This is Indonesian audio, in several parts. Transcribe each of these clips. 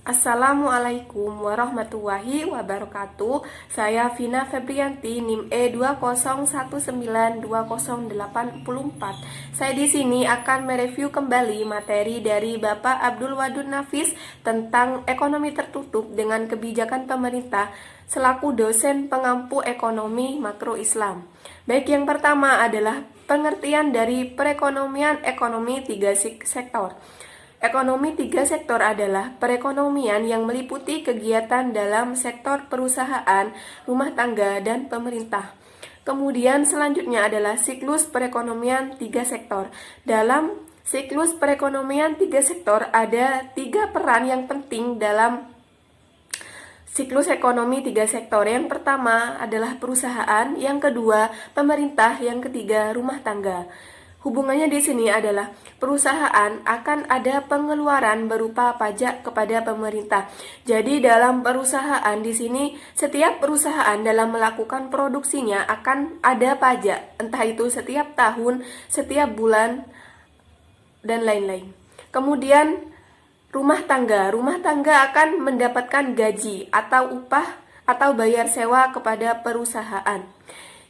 Assalamualaikum warahmatullahi wabarakatuh. Saya Vina Febrianti, NIM E201920844. Saya di sini akan mereview kembali materi dari Bapak Abdul Wadud Nafis tentang ekonomi tertutup dengan kebijakan pemerintah selaku dosen pengampu ekonomi makro Islam. Baik, yang pertama adalah pengertian dari perekonomian ekonomi tiga sektor. Ekonomi tiga sektor adalah perekonomian yang meliputi kegiatan dalam sektor perusahaan, rumah tangga, dan pemerintah. Kemudian selanjutnya adalah siklus perekonomian tiga sektor. Dalam siklus perekonomian tiga sektor ada tiga peran yang penting dalam siklus ekonomi tiga sektor. Yang pertama adalah perusahaan, yang kedua pemerintah, yang ketiga rumah tangga. Hubungannya di sini adalah perusahaan akan ada pengeluaran berupa pajak kepada pemerintah. Jadi dalam perusahaan di sini setiap perusahaan dalam melakukan produksinya akan ada pajak, entah itu setiap tahun, setiap bulan, dan lain-lain. Kemudian rumah tangga akan mendapatkan gaji atau upah atau bayar sewa kepada perusahaan.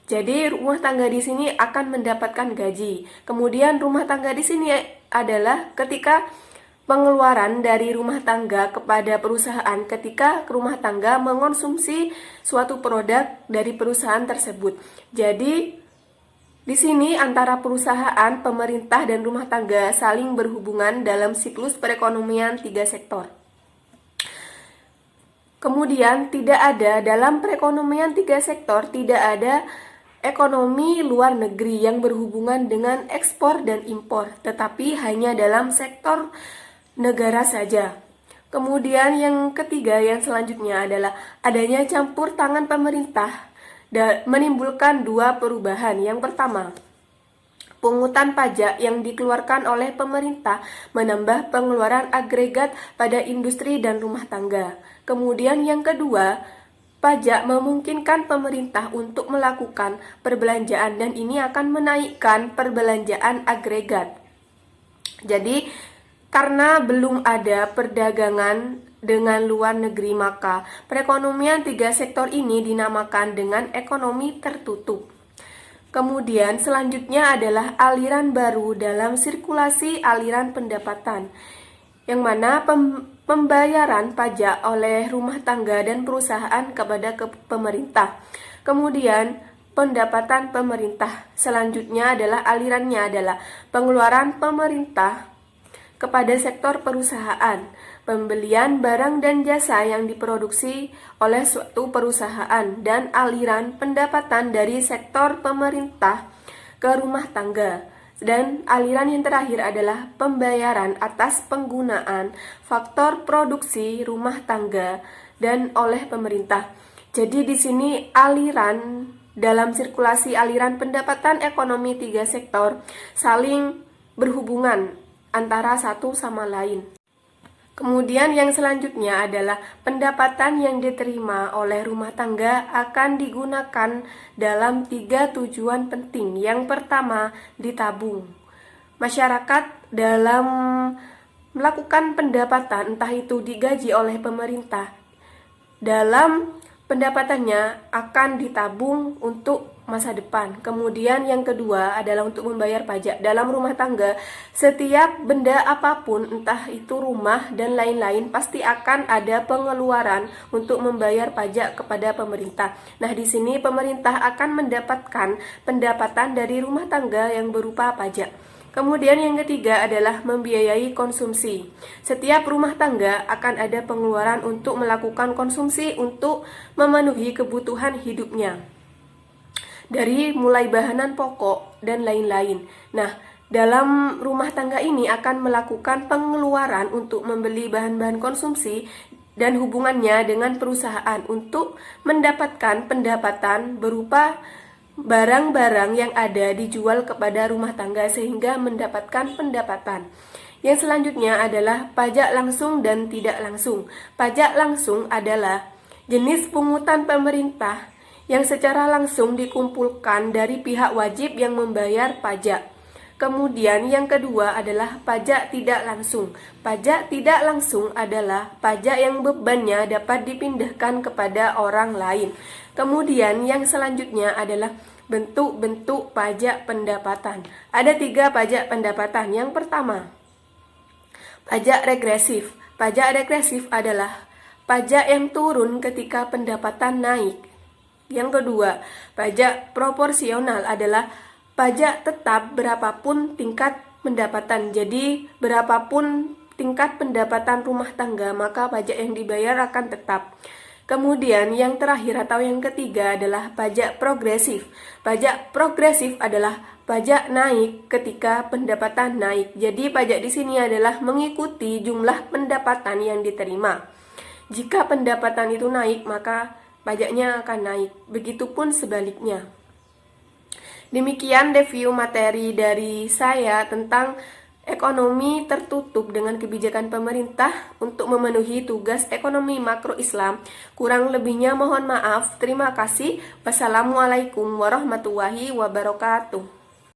Jadi rumah tangga di sini akan mendapatkan gaji. Kemudian rumah tangga di sini adalah ketika pengeluaran dari rumah tangga kepada perusahaan ketika rumah tangga mengonsumsi suatu produk dari perusahaan tersebut. Jadi di sini antara perusahaan, pemerintah, dan rumah tangga saling berhubungan dalam siklus perekonomian tiga sektor. Kemudian tidak ada dalam perekonomian tiga sektor, tidak ada ekonomi luar negeri yang berhubungan dengan ekspor dan impor, tetapi hanya dalam sektor negara saja. Kemudian yang ketiga, yang selanjutnya adalah adanya campur tangan pemerintah menimbulkan dua perubahan. Yang pertama, pungutan pajak yang dikeluarkan oleh pemerintah menambah pengeluaran agregat pada industri dan rumah tangga. Kemudian yang kedua, pajak memungkinkan pemerintah untuk melakukan perbelanjaan dan ini akan menaikkan perbelanjaan agregat. Jadi, karena belum ada perdagangan dengan luar negeri, maka perekonomian tiga sektor ini dinamakan dengan ekonomi tertutup. Kemudian selanjutnya adalah aliran baru dalam sirkulasi aliran pendapatan, yang mana pembayaran pajak oleh rumah tangga dan perusahaan kepada pemerintah. Kemudian pendapatan pemerintah selanjutnya adalah alirannya adalah pengeluaran pemerintah kepada sektor perusahaan, pembelian barang dan jasa yang diproduksi oleh suatu perusahaan, dan aliran pendapatan dari sektor pemerintah ke rumah tangga. Dan aliran yang terakhir adalah pembayaran atas penggunaan faktor produksi rumah tangga dan oleh pemerintah. Jadi di sini aliran dalam sirkulasi aliran pendapatan ekonomi tiga sektor saling berhubungan antara satu sama lain. Kemudian yang selanjutnya adalah pendapatan yang diterima oleh rumah tangga akan digunakan dalam tiga tujuan penting. Yang pertama, ditabung. Masyarakat dalam melakukan pendapatan, entah itu digaji oleh pemerintah, dalam pendapatannya akan ditabung untuk masa depan. Kemudian yang kedua adalah untuk membayar pajak. Dalam rumah tangga, setiap benda apapun, entah itu rumah dan lain-lain, pasti akan ada pengeluaran untuk membayar pajak kepada pemerintah. Nah, di sini pemerintah akan mendapatkan pendapatan dari rumah tangga yang berupa pajak. Kemudian yang ketiga adalah membiayai konsumsi. Setiap rumah tangga akan ada pengeluaran untuk melakukan konsumsi untuk memenuhi kebutuhan hidupnya, dari mulai bahanan pokok dan lain-lain. Nah, dalam rumah tangga ini akan melakukan pengeluaran untuk membeli bahan-bahan konsumsi dan hubungannya dengan perusahaan untuk mendapatkan pendapatan berupa barang-barang yang ada dijual kepada rumah tangga sehingga mendapatkan pendapatan. Yang selanjutnya adalah pajak langsung dan tidak langsung. Pajak langsung adalah jenis pungutan pemerintah yang secara langsung dikumpulkan dari pihak wajib yang membayar pajak. Kemudian yang kedua adalah pajak tidak langsung. Pajak tidak langsung adalah pajak yang bebannya dapat dipindahkan kepada orang lain. Kemudian yang selanjutnya adalah bentuk-bentuk pajak pendapatan. Ada 3 pajak pendapatan. Yang pertama, pajak regresif. Pajak regresif adalah pajak yang turun ketika pendapatan naik. Yang kedua, pajak proporsional adalah pajak tetap berapapun tingkat pendapatan. Jadi, berapapun tingkat pendapatan rumah tangga, maka pajak yang dibayar akan tetap. Kemudian yang terakhir atau yang ketiga adalah pajak progresif. Pajak progresif adalah pajak naik ketika pendapatan naik. Jadi pajak di sini adalah mengikuti jumlah pendapatan yang diterima. Jika pendapatan itu naik, maka pajaknya akan naik. Begitupun sebaliknya. Demikian review materi dari saya tentang ekonomi tertutup dengan kebijakan pemerintah untuk memenuhi tugas ekonomi makro Islam. Kurang lebihnya mohon maaf. Terima kasih. Wassalamualaikum warahmatullahi wabarakatuh.